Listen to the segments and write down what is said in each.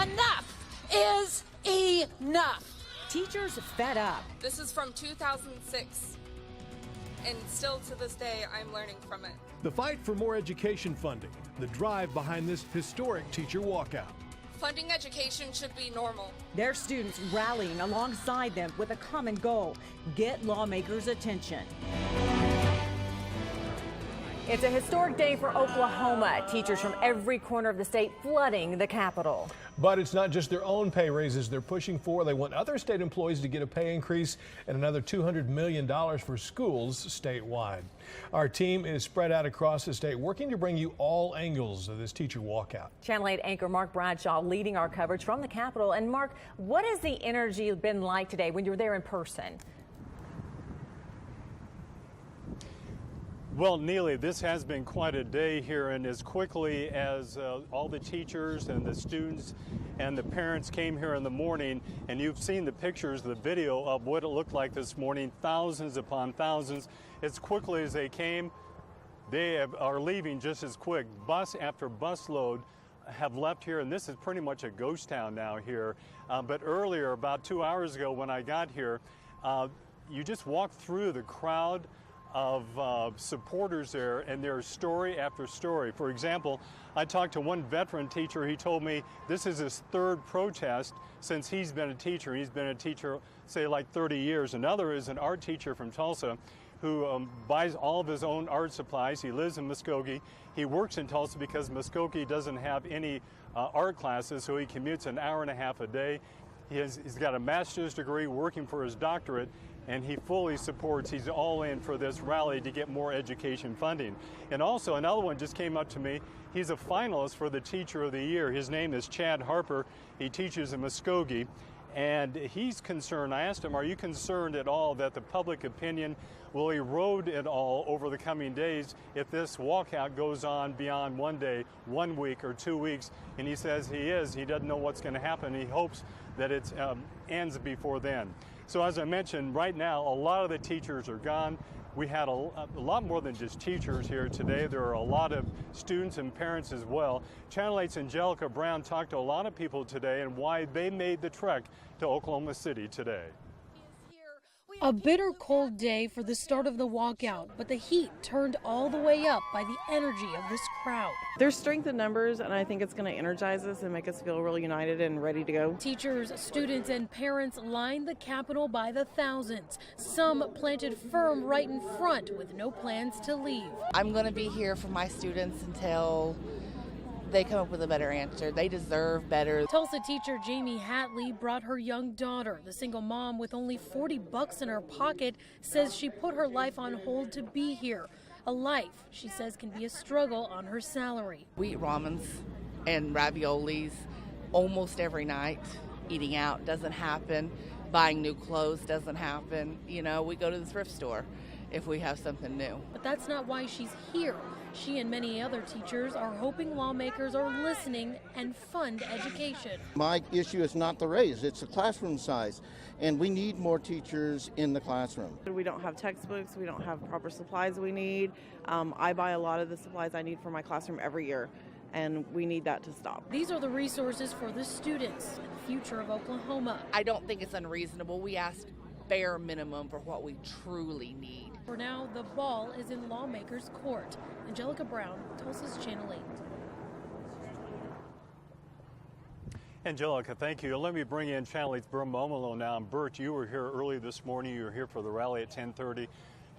enough is enough. Teachers fed up. This is from 2006, and still to this day, I'm learning from it. The fight for more education funding, the drive behind this historic teacher walkout. Funding education should be normal. Their students rallying alongside them with a common goal: get lawmakers' attention. It's a historic day for Oklahoma. Teachers from every corner of the state flooding the Capitol. But it's not just their own pay raises they're pushing for. They want other state employees to get a pay increase and another $200 million for schools statewide. Our team is spread out across the state, working to bring you all angles of this teacher walkout. Channel 8 anchor Mark Bradshaw leading our coverage from the Capitol. And Mark, what has the energy been like today when you were there in person? Well, Neely, this has been quite a day here, and as quickly as all the teachers and the students and the parents came here in the morning, and you've seen the pictures, the video of what it looked like this morning, thousands upon thousands. As quickly as they came, they are leaving just as quick. Bus after bus load have left here, and this is pretty much a ghost town now here. But earlier, about 2 hours ago when I got here, you just walk through the crowd of supporters there, and there's story after story. For example, I talked to one veteran teacher. He told me this is his third protest since he's been a teacher. He's been a teacher, say, like 30 years. Another is an art teacher from Tulsa who buys all of his own art supplies. He lives in Muskogee. He works in Tulsa because Muskogee doesn't have any art classes, so he commutes an hour and a half a day. He's got a master's degree, working for his doctorate, and he fully supports, he's all in for this rally to get more education funding. And also another one just came up to me. He's a finalist for the Teacher of the Year. His name is Chad Harper. He teaches in Muskogee, and he's concerned. I asked him, are you concerned at all that the public opinion will erode at all over the coming days if this walkout goes on beyond 1 day, 1 week, or 2 weeks? And he says he is. He doesn't know what's going to happen. He hopes that it ends before then. So as I mentioned, right now, a lot of the teachers are gone. We had a lot more than just teachers here today. There are a lot of students and parents as well. Channel 8's Angelica Brown talked to a lot of people today and why they made the trek to Oklahoma City today. A bitter cold day for the start of the walkout, but the heat turned all the way up by the energy of this crowd. There's strength in numbers, and I think it's going to energize us and make us feel really united and ready to go. Teachers, students, and parents lined the Capitol by the thousands. Some planted firm right in front with no plans to leave. I'm going to be here for my students until they come up with a better answer. They deserve better. Tulsa teacher Jamie Hatley brought her young daughter. The single mom with only $40 in her pocket says she put her life on hold to be here. A life, she says, can be a struggle on her salary. We eat ramens and raviolis almost every night. Eating out doesn't happen. Buying new clothes doesn't happen. You know, we go to the thrift store if we have something new. But that's not why she's here. She and many other teachers are hoping lawmakers are listening and fund education. My issue is not the raise, it's the classroom size, and we need more teachers in the classroom. We don't have textbooks, we don't have proper supplies we need. I buy a lot of the supplies I need for my classroom every year, and we need that to stop. These are the resources for the students and the future of Oklahoma. I don't think it's unreasonable. We asked bare minimum for what we truly need. For now, the ball is in lawmakers' court. Angelica Brown, Tulsa's Channel 8. Angelica, thank you. Let me bring in Channel 8's Bert Momolo now. And Bert, you were here early this morning. You were here for the rally at 10:30.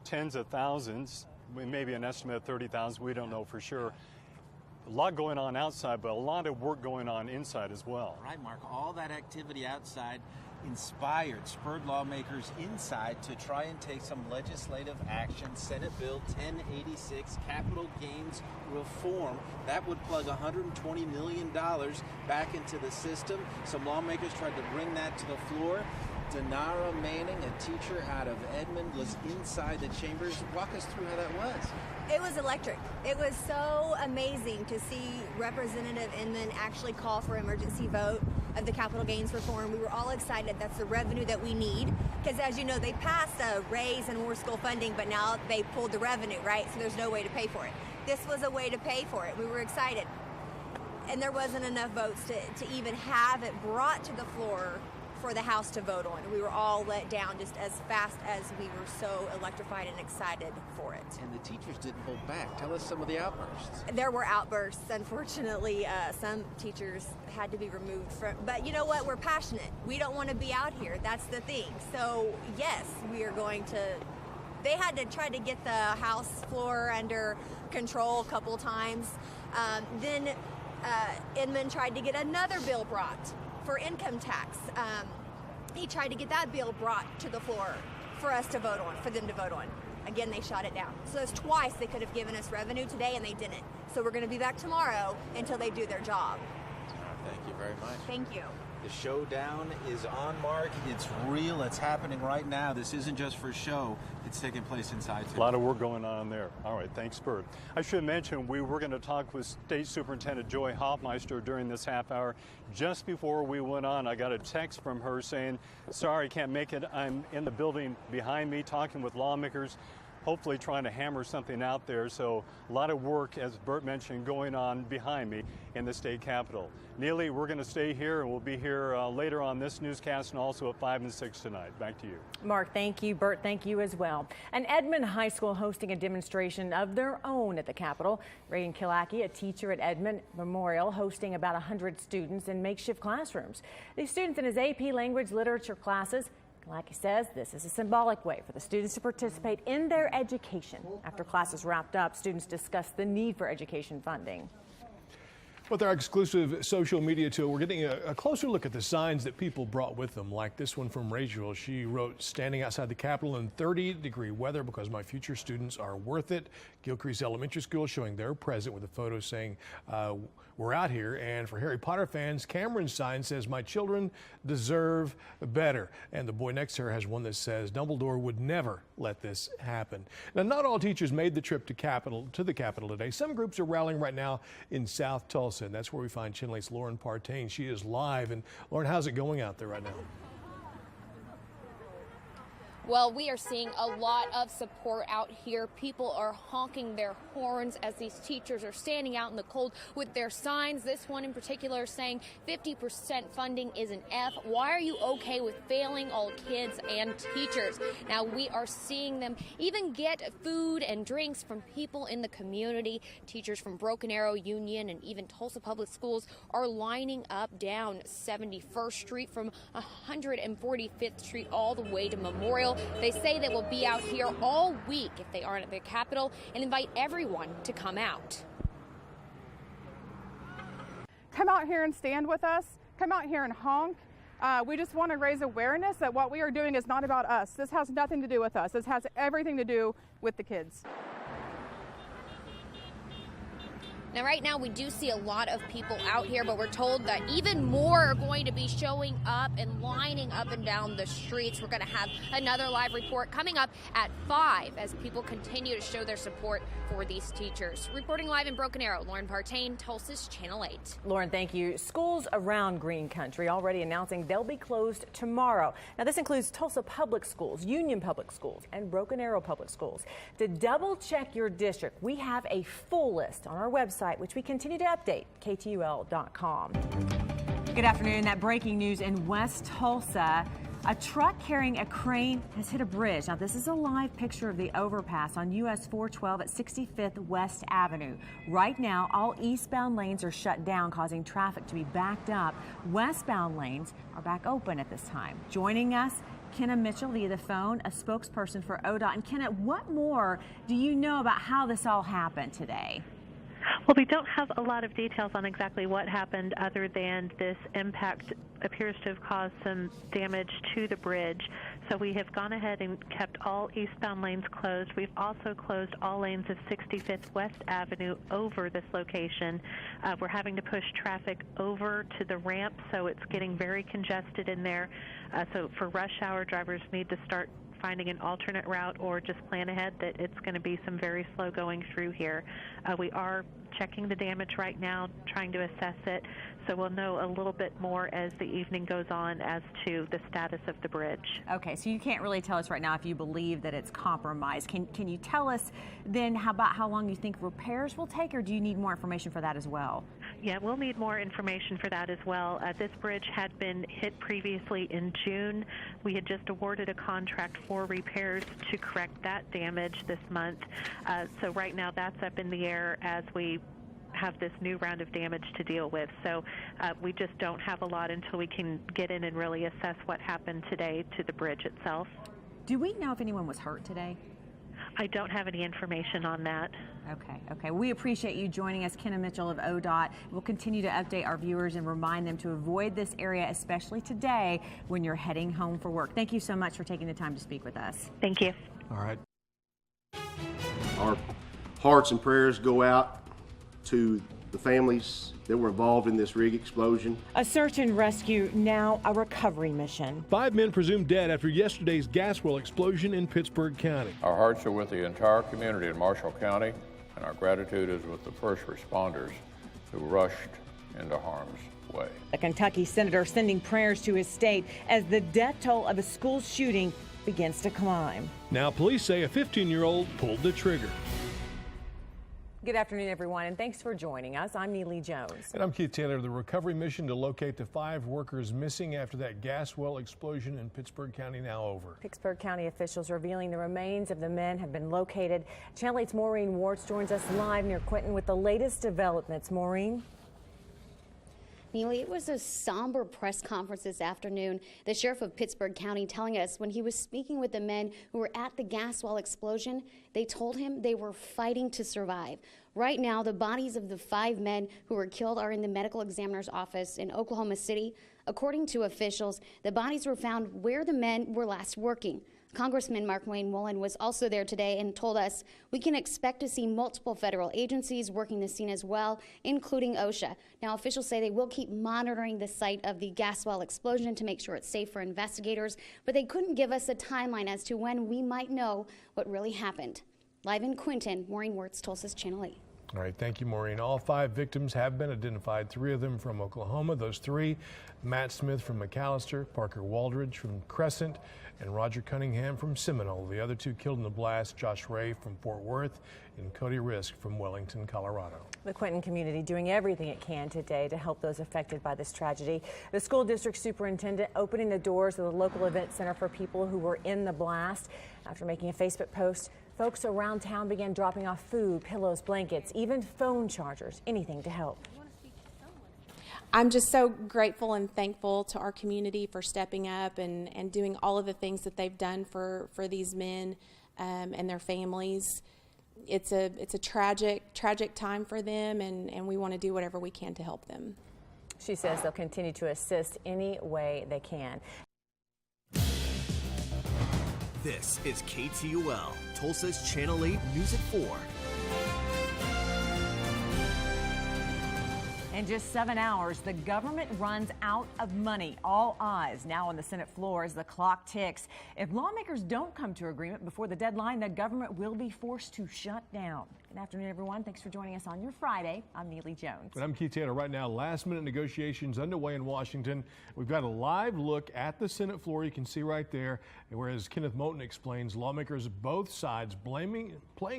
Tens of thousands, maybe an estimate of 30,000. We don't know for sure. A lot going on outside, but a lot of work going on inside as well. Right, Mark. All that activity outside spurred lawmakers inside to try and take some legislative action. Senate Bill 1086, capital gains reform. That would plug $120 million back into the system. Some lawmakers tried to bring that to the floor. Denara Manning, a teacher out of Edmond, was inside the chambers. Walk us through how that was. It was electric. It was so amazing to see Representative Inman actually call for emergency vote of the capital gains reform. We were all excited. That's the revenue that we need. Because as you know, they passed a raise and more school funding, but now they pulled the revenue, right? So there's no way to pay for it. This was a way to pay for it. We were excited. and there wasn't enough votes to even have it brought to the floor for the House to vote on. We were all let down just as fast as we were so electrified and excited for it. And the teachers didn't hold back. Tell us some of the outbursts. There were outbursts. Unfortunately, some teachers had to be removed from, but you know what? We're passionate. We don't want to be out here. That's the thing. So yes, we are going to. They had to try to get the House floor under control a couple times. Then Inman tried to get another bill brought for income tax. He tried to get that bill brought to the floor for us to vote on, for them to vote on. Again, they shot it down. So that's twice they could have given us revenue today, and they didn't. So we're going to be back tomorrow until they do their job. Thank you very much. Thank you. The showdown is on, Mark. It's real. It's happening right now. This isn't just for show. It's taking place inside too. A lot of work going on there. All right, thanks, Bert. I should mention we were going to talk with State Superintendent Joy Hoffmeister during this half hour. Just before we went on, I got a text from her saying, sorry, can't make it. I'm in the building behind me talking with lawmakers, hopefully trying to hammer something out there. So a lot of work, as Bert mentioned, going on behind me in the state capitol. Neely, we're going to stay here, and we'll be here later on this newscast and also at 5 and 6 tonight. Back to you. Mark, thank you. Bert, thank you as well. And Edmond High School hosting a demonstration of their own at the Capitol. Reagan Kilaki, a teacher at Edmond Memorial, hosting about 100 students in makeshift classrooms. These students in his AP Language Literature classes, Kilaki says this is a symbolic way for the students to participate in their education. After classes wrapped up, students discussed the need for education funding. With our exclusive social media tool, we're getting a closer look at the signs that people brought with them, like this one from Rachel. She wrote, standing outside the Capitol in 30-degree weather because my future students are worth it. Gilcrease Elementary School showing their present with a photo saying, we're out here. And for Harry Potter fans, Cameron's sign says, my children deserve better. And the boy next to her has one that says, Dumbledore would never let this happen. Now, not all teachers made the trip to the Capitol today. Some groups are rallying right now in South Tulsa. And that's where we find Channel 8's Lauren Partain. She is live. And Lauren, how's it going out there right now? Well, we are seeing a lot of support out here. People are honking their horns as these teachers are standing out in the cold with their signs. This one in particular saying 50% funding is an F. Why are you okay with failing all kids and teachers? Now, we are seeing them even get food and drinks from people in the community. Teachers from Broken Arrow Union and even Tulsa Public Schools are lining up down 71st Street from 145th Street all the way to Memorial. They say they will be out here all week if they aren't at the Capitol and invite everyone to come out. Come out here and stand with us. Come out here and honk. We just want to raise awareness that what we are doing is not about us. This has nothing to do with us. This has everything to do with the kids. Now, right now, we do see a lot of people out here, but we're told that even more are going to be showing up and lining up and down the streets. We're going to have another live report coming up at 5 as people continue to show their support for these teachers. Reporting live in Broken Arrow, Lauren Partain, Tulsa's Channel 8. Lauren, thank you. Schools around Green Country already announcing they'll be closed tomorrow. Now, this includes Tulsa Public Schools, Union Public Schools, and Broken Arrow Public Schools. To double check your district, we have a full list on our website, which we continue to update, KTUL.com. Good afternoon. That breaking news in West Tulsa. A truck carrying a crane has hit a bridge. Now, this is a live picture of the overpass on US 412 at 65th West Avenue. Right now, all eastbound lanes are shut down, causing traffic to be backed up. Westbound lanes are back open at this time. Joining us, Kenna Mitchell via the phone, a spokesperson for ODOT. And Kenna, what more do you know about how this all happened today? Well, we don't have a lot of details on exactly what happened other than this impact appears to have caused some damage to the bridge. So we have gone ahead and kept all eastbound lanes closed. We've also closed all lanes of 65th West Avenue over this location. We're having to push traffic over to the ramp, so it's getting very congested in there. So for rush hour, drivers need to start finding an alternate route or just plan ahead that it's going to be some very slow going through here. We are checking the damage right now, trying to assess it, so we'll know a little bit more as the evening goes on as to the status of the bridge. Okay, so you can't really tell us right now if you believe that it's compromised. Can you tell us then about how long you think repairs will take, or do you need more information for that as well? Yeah, we'll need more information for that as well. This bridge had been hit previously in June. We had just awarded a contract for repairs to correct that damage this month. So right now that's up in the air as we have this new round of damage to deal with. So we just don't have a lot until we can get in and really assess what happened today to the bridge itself. Do we know if anyone was hurt today? I don't have any information on that. Okay. We appreciate you joining us, Kenna Mitchell of ODOT. We'll continue to update our viewers and remind them to avoid this area, especially today when you're heading home for work. Thank you so much for taking the time to speak with us. Thank you. All right. Our hearts and prayers go out to the families that were involved in this rig explosion. A search and rescue, now a recovery mission. 5 men presumed dead after yesterday's gas well explosion in Pittsburgh County. Our hearts are with the entire community in Marshall County, and our gratitude is with the first responders who rushed into harm's way. A Kentucky senator sending prayers to his state as the death toll of a school shooting begins to climb. Now police say a 15-year-old pulled the trigger. Good afternoon, everyone, and thanks for joining us. I'm Neely Jones. And I'm Keith Taylor. The recovery mission to locate the 5 workers missing after that gas well explosion in Pittsburgh County now over. Pittsburgh County officials revealing the remains of the men have been located. Channel 8's Maureen Wards joins us live near Quinton with the latest developments. Maureen? Neely, it was a somber press conference this afternoon. The sheriff of Pittsburgh County telling us when he was speaking with the men who were at the gas well explosion, they told him they were fighting to survive. Right now, the bodies of the 5 men who were killed are in the medical examiner's office in Oklahoma City. According to officials, the bodies were found where the men were last working. Congressman Mark Wayne Woolen was also there today and told us we can expect to see multiple federal agencies working the scene as well, including OSHA. Now, officials say they will keep monitoring the site of the gas well explosion to make sure it's safe for investigators, but they couldn't give us a timeline as to when we might know what really happened. Live in Quinton, Maureen Wirtz, Tulsa's Channel 8. All right, thank you, Maureen. All 5 victims have been identified, 3 of them from Oklahoma. Those 3, Matt Smith from McAllister, Parker Waldridge from Crescent, and Roger Cunningham from Seminole. The other 2 killed in the blast, Josh Ray from Fort Worth and Cody Risk from Wellington, Colorado. The Quinton community doing everything it can today to help those affected by this tragedy. The school district superintendent opening the doors of the local event center for people who were in the blast. After making a Facebook post, folks around town began dropping off food, pillows, blankets, even phone chargers, anything to help. I'm just so grateful and thankful to our community for stepping up and doing all of the things that they've done for these men and their families. It's a tragic time for them, and we want to do whatever we can to help them. She says they'll continue to assist any way they can. This is KTUL, Tulsa's Channel 8 News at 4. In just 7 hours, the government runs out of money. All eyes now on the Senate floor as the clock ticks. If lawmakers don't come to agreement before the deadline, the government will be forced to shut down. Good afternoon, everyone. Thanks for joining us on your Friday. I'm Neely Jones. And I'm Keith Taylor. Right now, last-minute negotiations underway in Washington. We've got a live look at the Senate floor. You can see right there. Whereas Kenneth Moten explains, lawmakers of both sides playing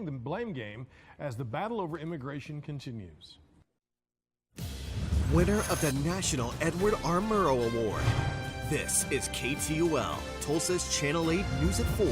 the blame game as the battle over immigration continues. Winner of the National Edward R. Murrow Award. This is KTUL, Tulsa's Channel 8 News at 4.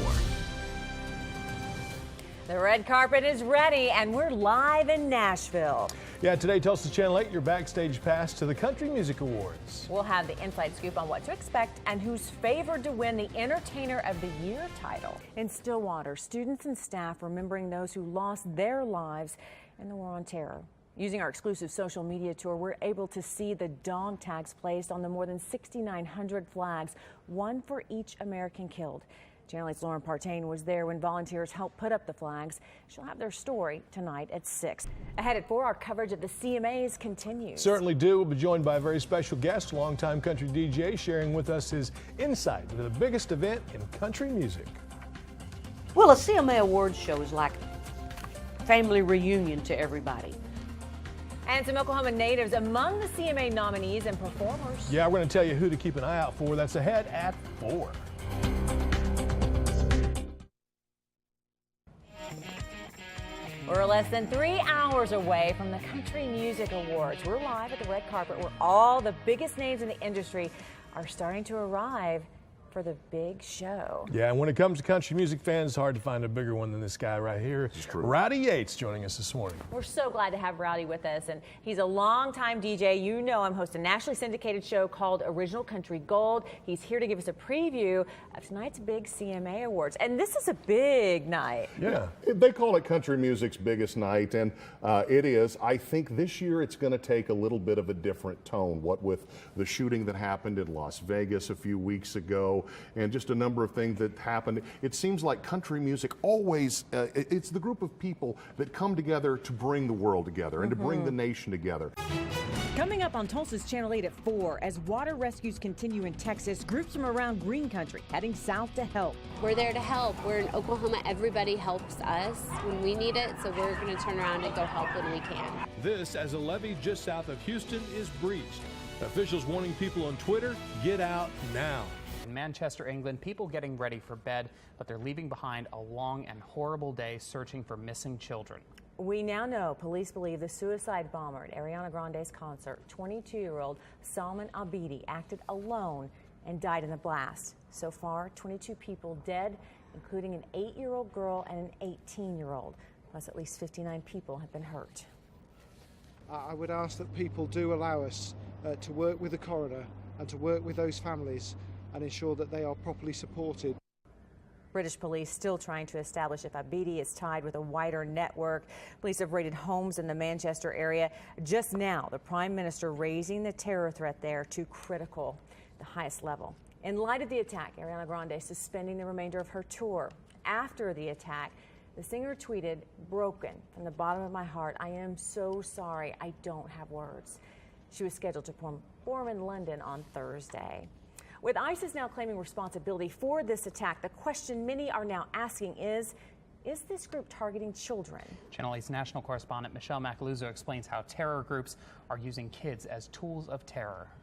The red carpet is ready, and we're live in Nashville. Yeah, today, Tulsa Channel 8, your backstage pass to the Country Music Awards. We'll have the inside scoop on what to expect and who's favored to win the Entertainer of the Year title. In Stillwater, students and staff remembering those who lost their lives in the War on Terror. Using our exclusive social media tour, we're able to see the dog tags placed on the more than 6,900 flags, one for each American killed. Channel 8's Lauren Partain was there when volunteers helped put up the flags. She'll have their story tonight at 6. Ahead at 4, our coverage of the CMAs continues. Certainly do. We'll be joined by a very special guest, longtime country DJ, sharing with us his insight into the biggest event in country music. Well, a CMA Awards show is like a family reunion to everybody. And some Oklahoma natives among the CMA nominees and performers. Yeah, we're going to tell you who to keep an eye out for. That's ahead at 4. We're less than 3 hours away from the Country Music Awards. We're live at the red carpet where all the biggest names in the industry are starting to arrive for the big show. Yeah, and when it comes to country music fans, it's hard to find a bigger one than this guy right here. Rowdy Yates joining us this morning. We're so glad to have Rowdy with us, and he's a longtime DJ. You know him, hosts a nationally syndicated show called Original Country Gold. He's here to give us a preview of tonight's big CMA Awards, and this is a big night. Yeah, they call it country music's biggest night, and it is. I think this year it's going to take a little bit of a different tone, what with the shooting that happened in Las Vegas a few weeks ago, and just a number of things that happened. It seems like country music always, it's the group of people that come together to bring the world together and to bring the nation together. Coming up on Tulsa's Channel 8 at 4, as water rescues continue in Texas, groups from around Green Country heading south to help. We're there to help. We're in Oklahoma. Everybody helps us when we need it, so we're going to turn around and go help when we can. This as a levee just south of Houston is breached. Officials warning people on Twitter, get out now. In Manchester, England, people getting ready for bed, but they're leaving behind a long and horrible day searching for missing children. We now know police believe the suicide bomber at Ariana Grande's concert, 22-year-old Salman Abedi, acted alone and died in the blast. So far, 22 people dead, including an 8-year-old girl and an 18-year-old. Plus, at least 59 people have been hurt. I would ask that people do allow us to work with the coroner and to work with those families and ensure that they are properly supported. British police still trying to establish if Abedi is tied with a wider network. Police have raided homes in the Manchester area. Just now, the Prime Minister raising the terror threat there to critical, the highest level. In light of the attack, Ariana Grande suspending the remainder of her tour. After the attack, the singer tweeted, "Broken from the bottom of my heart. I am so sorry. I don't have words." She was scheduled to perform in London on Thursday. With ISIS now claiming responsibility for this attack, the question many are now asking is this group targeting children? Channel 8's national correspondent Michelle Macaluso explains how terror groups are using kids as tools of terror.